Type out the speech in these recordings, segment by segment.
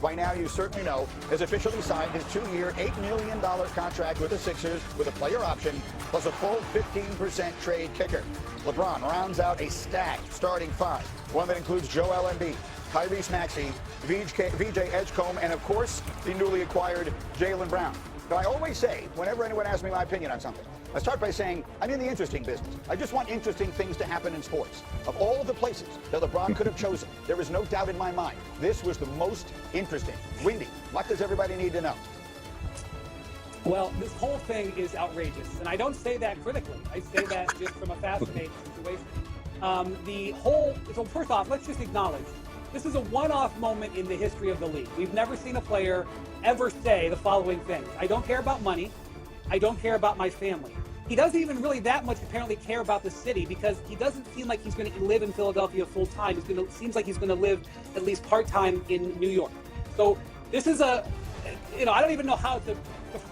By now, you certainly know, has officially signed his 2-year, $8 million contract with the Sixers with a player option plus a full 15% trade kicker. LeBron rounds out a stacked starting five, one that includes Joel Embiid, Tyrese Maxey, VJ Edgecombe, and of course, the newly acquired Jaylen Brown. But I always say, whenever anyone asks me my opinion on something, I start by saying, I'm in the interesting business. I just want interesting things to happen in sports. Of all of the places that LeBron could have chosen, there is no doubt in my mind, this was the most interesting. Windy, what does everybody need to know? Well, this whole thing is outrageous, and I don't say that critically. I say that just from a fascinating situation. So first off, let's just acknowledge, this is a one-off moment in the history of the league. We've never seen a player ever say the following things: I don't care about money, I don't care about my family. He doesn't even really that much apparently care about the city, because he doesn't seem like he's going to live in Philadelphia full time. Seems like he's going to live at least part time in New York. So this is I don't even know how to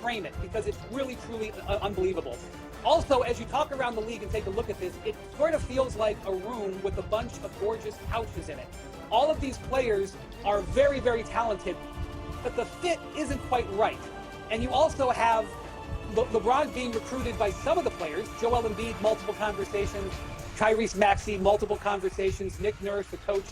frame it, because it's really, truly unbelievable. Also, as you talk around the league and take a look at this, it sort of feels like a room with a bunch of gorgeous couches in it. All of these players are very, very talented, but the fit isn't quite right. And you also have LeBron being recruited by some of the players: Joel Embiid, multiple conversations; Tyrese Maxey, multiple conversations; Nick Nurse, the coach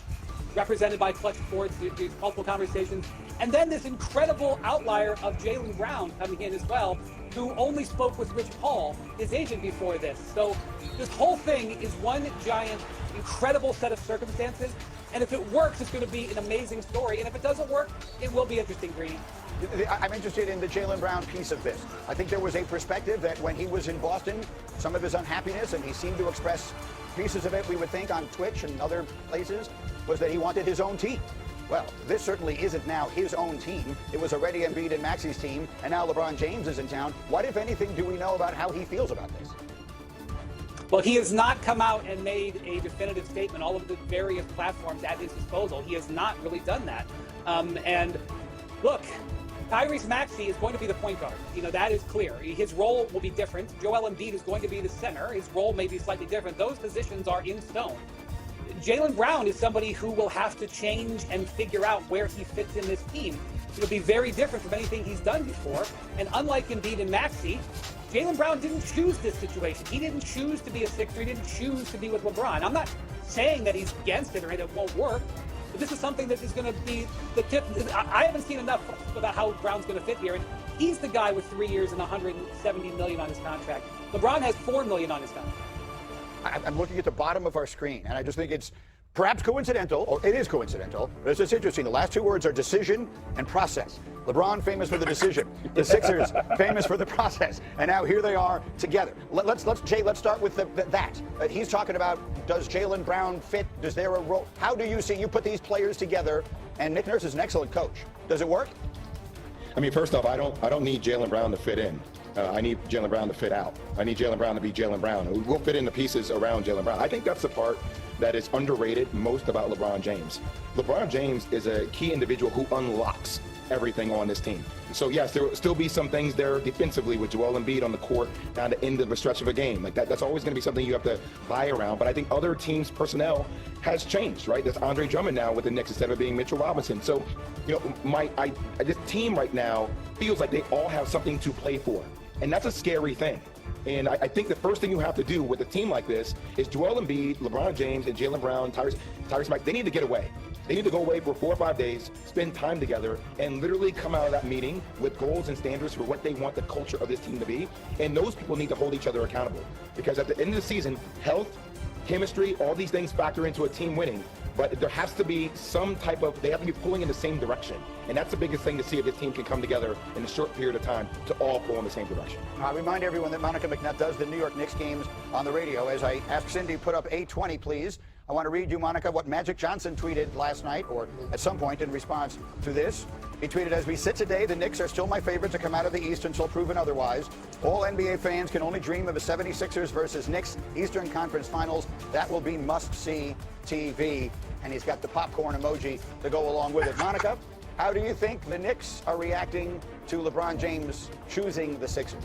represented by Clutch Sports, multiple conversations; and then this incredible outlier of Jaylen Brown coming in as well, who only spoke with Rich Paul, his agent, before this. So this whole thing is one giant, incredible set of circumstances. And if it works, it's going to be an amazing story. And if it doesn't work, it will be interesting, Greeny. I'm interested in the Jaylen Brown piece of this. I think there was a perspective that when he was in Boston, some of his unhappiness, and he seemed to express pieces of it, we would think, on Twitch and other places, was that he wanted his own team. Well, this certainly isn't now his own team. It was already Embiid and Maxey's team, and now LeBron James is in town. What, if anything, do we know about how he feels about this? Well, he has not come out and made a definitive statement. All of the various platforms at his disposal, he has not really done that. And look, Tyrese Maxey is going to be the point guard. That is clear. His role will be different. Joel Embiid is going to be the center. His role may be slightly different. Those positions are in stone. Jaylen Brown is somebody who will have to change and figure out where he fits in this team. It'll be very different from anything he's done before. And unlike Embiid and Maxey, Jaylen Brown didn't choose this situation. He didn't choose to be a Sixer. He didn't choose to be with LeBron. I'm not saying that he's against it or that it won't work, but this is something that is going to be the tip. I haven't seen enough about how Brown's going to fit here. And he's the guy with 3 years and $170 million on his contract. LeBron has $4 million on his contract. I'm looking at the bottom of our screen, and I just think it's perhaps coincidental, or it is coincidental, but it's just interesting. The last two words are decision and process. LeBron famous for the decision, the Sixers famous for the process, and now here they are together. Let's start with that. He's talking about, does Jaylen Brown fit? Does there a role? How do you see, you put these players together, and Nick Nurse is an excellent coach. Does it work? I mean, first off, I don't need Jaylen Brown to fit in. I need Jaylen Brown to fit out. I need Jaylen Brown to be Jaylen Brown. We'll fit in the pieces around Jaylen Brown. I think that's the part that is underrated most about LeBron James. LeBron James is a key individual who unlocks everything on this team. So yes, there will still be some things there defensively with Joel Embiid on the court down the end of a stretch of a game. Like that's always going to be something you have to buy around. But I think other teams' personnel has changed, right? There's Andre Drummond now with the Knicks instead of being Mitchell Robinson. So, this team right now feels like they all have something to play for. And that's a scary thing. And I think the first thing you have to do with a team like this is Joel Embiid, LeBron James, and Jaylen Brown, Tyrese Maxey, they need to get away. They need to go away for 4 or 5 days, spend time together, and literally come out of that meeting with goals and standards for what they want the culture of this team to be. And those people need to hold each other accountable. Because at the end of the season, health, chemistry, all these things factor into a team winning. But there has to be some type of, they have to be pulling in the same direction. And that's the biggest thing to see if this team can come together in a short period of time to all pull in the same direction. I remind everyone that Monica McNutt does the New York Knicks games on the radio. As I ask Cindy, put up 820, please. I want to read you, Monica, what Magic Johnson tweeted last night, or at some point in response to this. He tweeted, as we sit today, the Knicks are still my favorite to come out of the East until proven otherwise. All NBA fans can only dream of a 76ers versus Knicks Eastern Conference Finals. That will be must-see TV. And he's got the popcorn emoji to go along with it. Monica, how do you think the Knicks are reacting to LeBron James choosing the Sixers?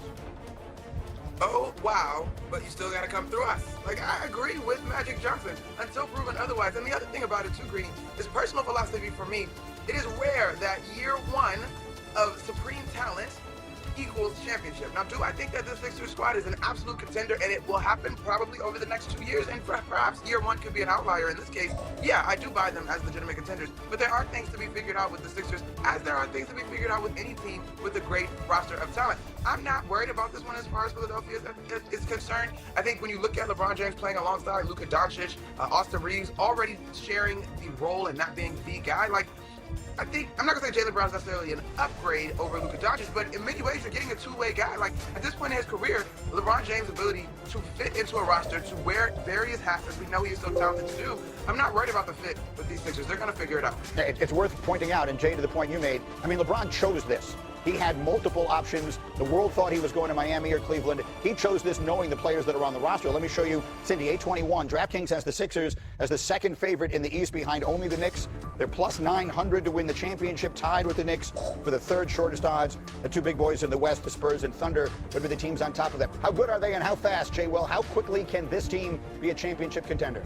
oh, wow, but you still got to come through us. Like, I agree with Magic Johnson until proven otherwise. And the other thing about it, too, Greeny, is personal philosophy for me. It is rare that year one of supreme talent equals championship. Now, do I think that this Sixers squad is an absolute contender, and it will happen probably over the next 2 years, and perhaps year one could be an outlier in this case? Yeah, I do buy them as legitimate contenders, but there are things to be figured out with the Sixers, as there are things to be figured out with any team with a great roster of talent. I'm not worried about this one as far as Philadelphia is concerned. I think when you look at LeBron James playing alongside Luka Doncic, Austin Reeves already sharing the role and not being the guy, like, I think, I'm not going to say Jaylen Brown's necessarily an upgrade over Luka Doncic, but in many ways, you're getting a two-way guy. Like, at this point in his career, LeBron James' ability to fit into a roster, to wear various hats, as we know he is so talented to do, I'm not worried about the fit with these Sixers. They're going to figure it out. It's worth pointing out, and Jay, to the point you made, I mean, LeBron chose this. He had multiple options. The world thought he was going to Miami or Cleveland. He chose this knowing the players that are on the roster. Let me show you, Cindy, 821. DraftKings has the Sixers as the second favorite in the East behind only the Knicks. They're plus 900 to win the championship, tied with the Knicks for the third shortest odds. The two big boys in the West, the Spurs and Thunder, would be the teams on top of them. How good are they and how fast, Jay? Well, how quickly can this team be a championship contender?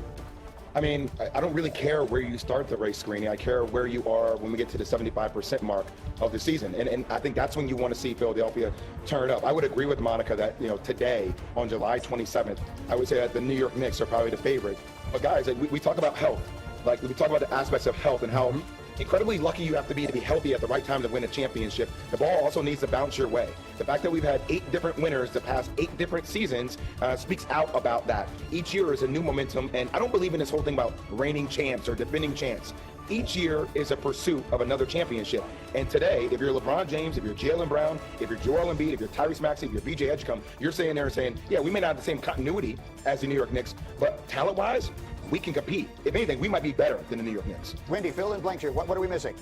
I mean, I don't really care where you start the race, Greeny. I care where you are when we get to the 75% mark of the season. And I think that's when you want to see Philadelphia turn up. I would agree with Monica that, today, on July 27th, I would say that the New York Knicks are probably the favorite. But guys, we talk about health. Like, we talk about the aspects of health and how incredibly lucky you have to be healthy at the right time to win a championship. The ball also needs to bounce your way. The fact that we've had 8 different winners the past 8 different seasons speaks out about that. Each year is a new momentum, and I don't believe in this whole thing about reigning champs or defending champs. Each year is a pursuit of another championship. And today, if you're LeBron James, if you're Jaylen Brown, if you're Joel Embiid, if you're Tyrese Maxey, if you're BJ Edgecombe, you're saying there and saying, yeah, we may not have the same continuity as the New York Knicks, but talent-wise, we can compete. If anything, we might be better than the New York Knicks. Wendy, fill in blanks here. What are we missing?